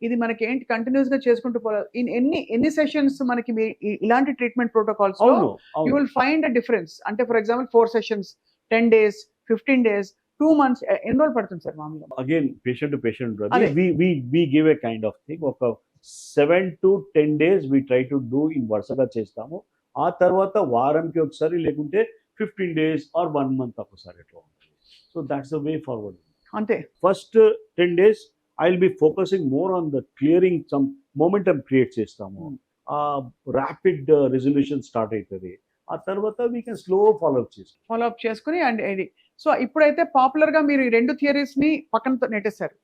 ఇది మనకి ఏంటి కంటిన్యూస్ గా చేసుకుంటూ పోవాలి. ఎన్ని సెషన్స్ మనకి ఇలాంటి ట్రీట్మెంట్ ప్రోటోకాల్స్ లో you will find a difference. అంటే for example 4 sessions 10 days 15 days 2 months ఎన్ని రోజులు పడుతుంది సార్ మామూలుగా? Again patient to patient, we give a kind of thing. ఒక 7 to 10 days we try to do in వరుసగా చేస్తాము. ఆ తర్వాత వారంకి ఒకసారి లేకుంటే 15 days ఆర్ 1 month ఒకసారి అట్లా ఉంటుంది. So that's the way forward. అంతే. First 10 days I will be focusing more on the clearing some momentum create చేస్తాము. ర్యాపిడ్ రెజల్యూషన్ స్టార్ట్ అవుతుంది. ఆ తర్వాత we can slow follow up చేసుకుని అండ్ ఇది. సో ఇప్పుడైతే పాపులర్ గా మీరు ఈ రెండు థియరీస్ ని పక్కన నెట్టేశారు.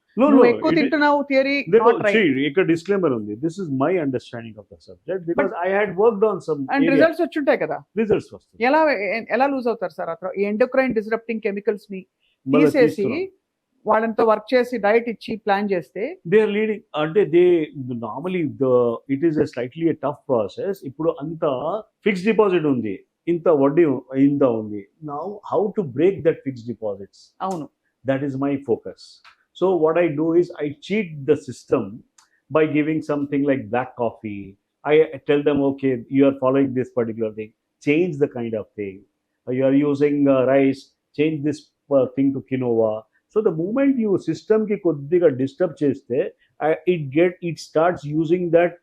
ఎక్కువ తింటున్నావు థియరీ నాట్ రైట్. ఇక్కడ డిస్క్లైమర్ ఉంది. This is my understanding of the subject because I had worked on some and results వచ్చుంటాయి కదా. రిజల్ట్స్ వస్తాయి. ఎలా లూజ్ అవుతారు సార్ అത്ര ఈ ఎండోక్రైన్ డిస్రప్టింగ్ కెమికల్స్ ని తీసేసి వాళ్ళంతా వర్క్ చేసి డైట్ ఇచ్చి ప్లాన్ చేస్తే దే ఆర్ లీడింగ్ అంటే they normally it is a slightly a tough process. ఇప్పుడు అంత ఫిక్స్డ్ డిపాజిట్ ఉంది, ఇంత వడ్డీ ఇంత ఉంది. Now how to break that fixed deposits? అవును, that is my focus. So what I do is I cheat the system by giving something like black coffee. I tell them, okay, you are following this particular thing, change the kind of thing. You are using rice, change this thing to quinoa. So the moment you system ki koddiga disturb cheste, it starts using that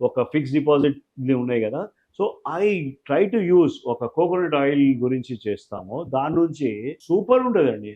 oka fixed deposit ni unnai kada. So I try to use oka coconut oil gurinchi chestamo, dan nunchi super untadandi.